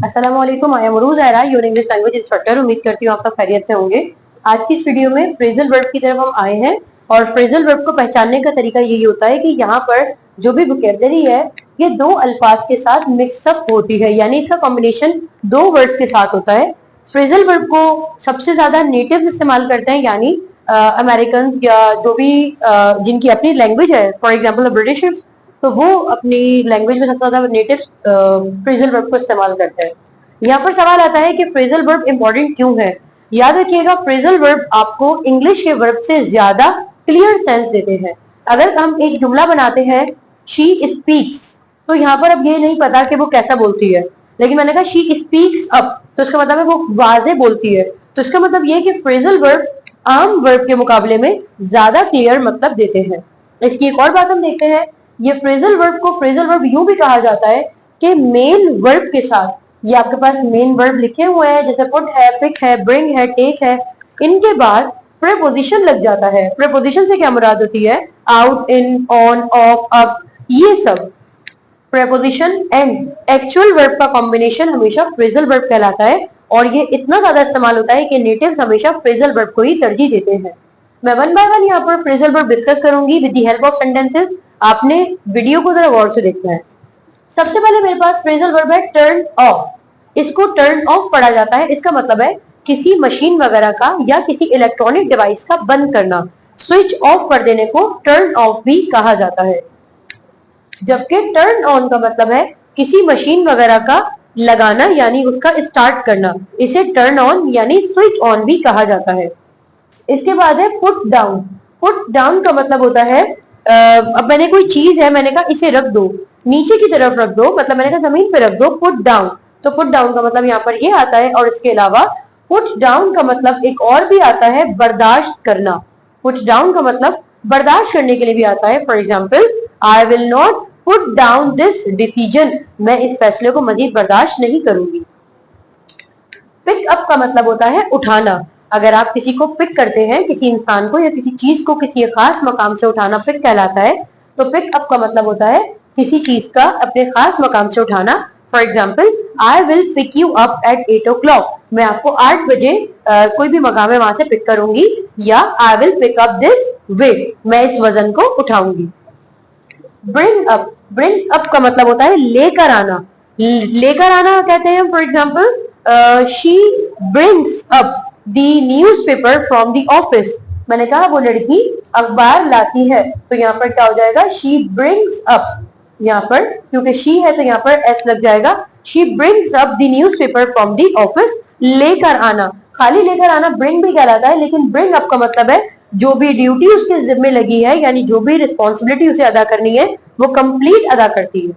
अस्सलाम वालेकुम, I am Urooj Ayra, your English language instructor. उम्मीद करती हूँ आप सब खैरियत से होंगे। आज की इस वीडियो में फ्रेजल वर्ब की तरफ हम आए हैं और फ्रेजल वर्ब को पहचानने का तरीका यही होता है कि यहाँ पर जो भी वोकैबुलरी है ये दो अल्फाज के साथ मिक्सअप होती है, यानी इसका कॉम्बिनेशन दो वर्ड्स के साथ होता है। फ्रेजल वर्ब को सबसे ज्यादा नेटिव्स इस्तेमाल करते हैं, यानी अमेरिकन या जो भी जिनकी अपनी लैंग्वेज है, फॉर एग्जाम्पल ब्रिटिशर्स, तो वो अपनी लैंग्वेज में सबसे ज्यादा नेटिव फ्रेजल वर्ब को इस्तेमाल करते हैं। यहाँ पर सवाल आता है कि फ्रेजल वर्ब इंपॉर्टेंट क्यों है। याद रखिएगा, फ्रेजल वर्ब आपको इंग्लिश के वर्ब से ज्यादा क्लियर सेंस देते हैं। अगर हम एक जुमला बनाते हैं शी स्पीक्स, तो यहाँ पर अब ये नहीं पता कि वो कैसा बोलती है, लेकिन मैंने कहा शी स्पीक्स अप, तो इसका मतलब है वो वाजे बोलती है। तो इसका मतलब ये कि फ्रेजल वर्ब आम वर्ब के मुकाबले में ज्यादा क्लियर मतलब देते हैं। इसकी एक और बात हम देखते हैं, ये फ्रेजल वर्ब को फ्रेजल वर्ब यूं भी कहा जाता है कि मेन वर्ब के साथ, ये आपके पास मेन वर्ब लिखे हुए हैं जैसे पुट है, पिक है, ब्रिंग है, टेक है, इनके बाद प्रेपोजिशन लग जाता है। प्रेपोजिशन से क्या मुराद होती है? Out, in, on, of, up, ये सब प्रेपोजिशन एंड एक्चुअल वर्ब का कॉम्बिनेशन हमेशा फ्रेजल वर्ब कहलाता है, और ये इतना ज्यादा इस्तेमाल होता है कि नेटिव्स हमेशा फ्रेजल वर्ब को ही तरजीह देते हैं। मैं वन बाय वन यहाँ पर फ्रेजल वर्ब डिस्कस करूंगी with the help of sentences. आपने वीडियो को जरा गौर से देखना है। सबसे पहले मेरे पास फ्रेजल वर्ब है टर्न ऑफ। इसको टर्न ऑफ पढ़ा जाता है, इसका मतलब है किसी मशीन वगैरह का या किसी इलेक्ट्रॉनिक डिवाइस का बंद करना। स्विच ऑफ कर देने को टर्न ऑफ भी कहा जाता है, जबकि टर्न ऑन का मतलब है किसी मशीन वगैरह का लगाना यानी उसका स्टार्ट करना। इसे टर्न ऑन यानी स्विच ऑन भी कहा जाता है। इसके बाद है पुट डाउन। पुट डाउन का मतलब होता है अब मैंने कोई चीज है, मैंने कहा इसे रख दो, नीचे की तरफ रख दो, मतलब मैंने कहा जमीन पे रख दो, पुट डाउन। तो पुट डाउन का मतलब यहाँ पर ये आता है, और इसके अलावा पुट डाउन का मतलब एक और भी आता है, बर्दाश्त करना। पुट डाउन का मतलब बर्दाश्त करने के लिए भी आता है। For example, I will not put down this decision, मैं इस फैसले को मजीद बर्दाश्त नहीं करूंगी। पिक अप का मतलब होता है उठाना। अगर आप किसी को पिक करते हैं, किसी इंसान को या किसी चीज को किसी खास मकाम से उठाना पिक कहलाता है। तो पिक अप का मतलब होता है किसी चीज का अपने खास मकाम से उठाना। For example, I will pick you up at 8 o'clock, मैं आपको 8 बजे कोई भी मकाम है वहां से पिक करूंगी, या I will pick up this weight, मैं इस वजन को उठाऊंगी। ब्रिंग अप, ब्रिंग अप का मतलब होता है लेकर आना। लेकर आना कहते हैं, for example she brings up the newspaper from the office, मैंने कहा वो लड़की अखबार लाती है, तो यहाँ पर क्या हो जाएगा? She brings up. यहाँ पर क्योंकि शी है तो यहाँ पर एस लग जाएगा। She brings up the newspaper from the office, लेकर आना। खाली लेकर आना ब्रिंग भी कहलाता है, लेकिन ब्रिंग अप का मतलब है जो भी ड्यूटी उसके जिम्मे लगी है, यानी जो भी रिस्पॉन्सिबिलिटी उसे अदा करनी है वो कंप्लीट अदा करती है।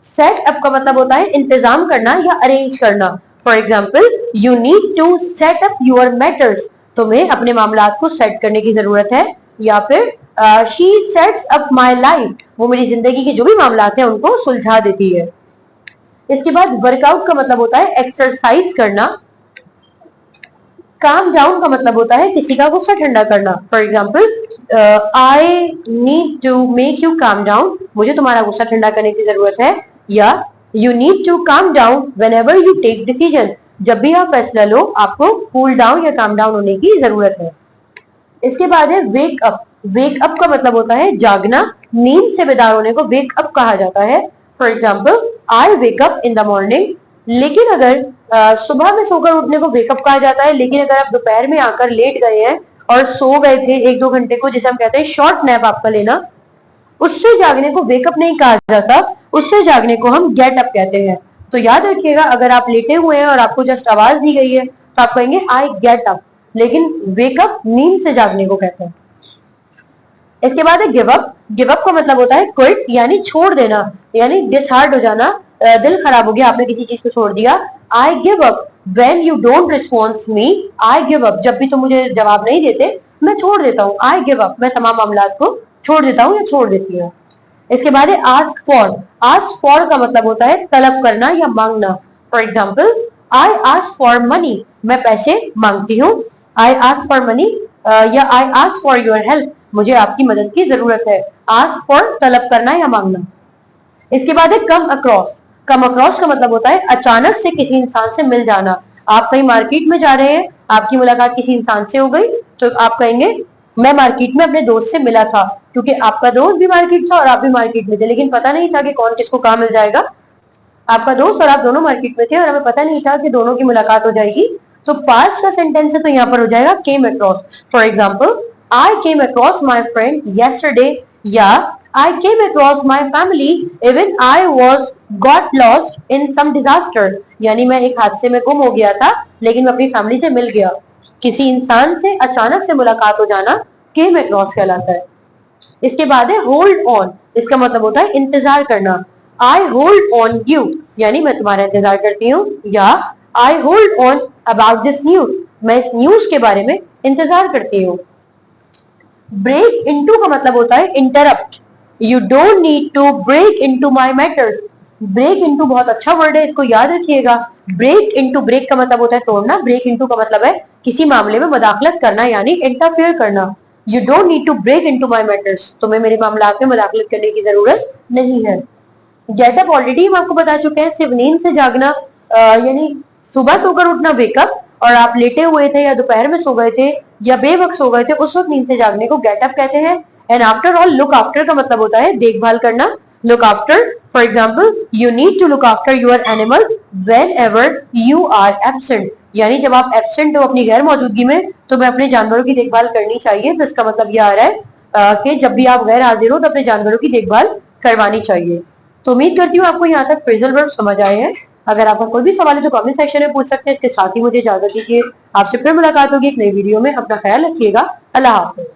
सेट अप का मतलब होता है इंतजाम करना या अरेंज करना। For example, you need to set up your matters, तुम्हें अपने मामलात को सेट करने की जरूरत है। या फिर she sets up my life, वो मेरी जिंदगी के जो भी मामलात हैं उनको सुलझा देती है। इसके बाद वर्कआउट का मतलब होता है एक्सरसाइज करना। काम डाउन का मतलब होता है किसी का गुस्सा ठंडा करना। For example, I need to make you calm down, मुझे तुम्हारा गुस्सा ठंडा करने की जरूरत है। या you need to calm down whenever you take decision, जब भी आप फैसला लो आपको कूल डाउन या काम डाउन होने की जरूरत है। इसके बाद है वेक अप। वेक अप का मतलब होता है जागना, नींद से बेदार होने को वेक अप कहा जाता है। For example, I wake up in the morning. लेकिन अगर सुबह में सोकर उठने को वेकअप कहा जाता है, लेकिन अगर आप दोपहर में आकर लेट गए हैं और सो गए थे 1-2 घंटे को, जिसे हम कहते हैं शॉर्ट नैप आपका लेना, उससे जागने को वेकअप नहीं कहा जाता, उससे जागने को हम गेट अप कहते हैं। तो याद रखिएगा, अगर आप लेटे हुए हैं और आपको जस्ट आवाज दी गई है तो आप कहेंगे आई गेट अप, लेकिन वेकअप नींद से जागने को कहते हैं। इसके बाद है गिव अप। गिव अप का मतलब होता है क्विट, यानी छोड़ देना, यानी डिसहार्ट हो जाना, दिल खराब हो गया, आपने किसी चीज को छोड़ दिया। I give up when you don't response me, I give up, जब भी तुम मुझे जवाब नहीं देते मैं छोड़ देता हूँ। आई गिव अप, मैं तमाम मामलात को छोड़ देता हूँ या छोड़ देती हूँ। इसके बाद है आस्क फॉर। आस्क फॉर का मतलब होता है तलब करना या मांगना। For example, I ask for money, मैं पैसे मांगती हूँ। आई आस्क फॉर मनी या I ask for your help, मुझे आपकी मदद की जरूरत है। आस्क फॉर तलब करना या मांगना। इसके बाद है कम अक्रॉस। कम अक्रॉस का मतलब होता है अचानक से किसी इंसान से मिल जाना। आप कहीं मार्केट में जा रहे हैं, आपकी मुलाकात किसी इंसान से हो गई, तो आप कहेंगे मैं मार्केट में अपने दोस्त से मिला था, क्योंकि आपका दोस्त भी मार्केट था और आप भी मार्केट में थे, लेकिन पता नहीं था कि कौन किसको कहाँ मिल जाएगा। आपका दोस्त और आप दोनों मार्केट में थे और हमें पता नहीं था कि दोनों की मुलाकात हो जाएगी। तो पास्ट का सेंटेंस है तो यहाँ पर हो जाएगा came across. For example, I came across my friend yesterday, या I came across my family even I was got lost in some disaster, यानी मैं एक हादसे में गुम हो गया था लेकिन मैं अपनी फैमिली से मिल गया। किसी इंसान से अचानक से मुलाकात हो जाना केम अक्रॉस कहलाता है। इसके बाद है होल्ड ऑन। इसका मतलब होता है इंतजार करना। आई होल्ड ऑन यू, यानी मैं तुम्हारा इंतजार करती हूँ, या I hold on about this news, मैं इस न्यूज के बारे में इंतजार करती हूँ। ब्रेक इनटू का मतलब होता है interrupt. You don't need to break into my matters. Break into बहुत अच्छा वर्ड है, इसको याद रखिएगा। ब्रेक इनटू, ब्रेक का मतलब होता है तोड़ना, ब्रेक इनटू का मतलब है किसी मामले में मदाखलत करना, यानी इंटरफेयर करना। You don't need to break into my matters, तुम्हें मेरे मामलात में मदाखलत करने की जरूरत नहीं है। गेटअप ऑलरेडी हम आपको बता चुके हैं, सिर्फ नींद से जागना, यानी सुबह सोकर उठना वेकअप, और आप लेटे हुए थे या दोपहर में सो गए थे या बेवक्त सो गए थे, उस वक्त नींद से जागने को गेटअप कहते हैं। And after all, look after का मतलब होता है देखभाल करना। Look after, for example, you need to look after your animal whenever you are absent, यानी जब आप एब्सेंट हो अपनी गैर मौजूदगी में, तो मैं अपने जानवरों की देखभाल करनी चाहिए। तो इसका मतलब यह आ रहा है कि जब भी आप गैर हाजिर हो तो अपने जानवरों की देखभाल करवानी चाहिए। तो उम्मीद करती हूँ आपको यहाँ तक फ्रेजल वर्ब समझ आए हैं। अगर आपका कोई भी सवाल है तो कमेंट सेक्शन में पूछ सकते हैं। इसके साथ ही मुझे इजाजत दीजिए, आपसे फिर मुलाकात होगी एक नई वीडियो में। अपना ख्याल रखिएगा। अल्लाह हाफिज।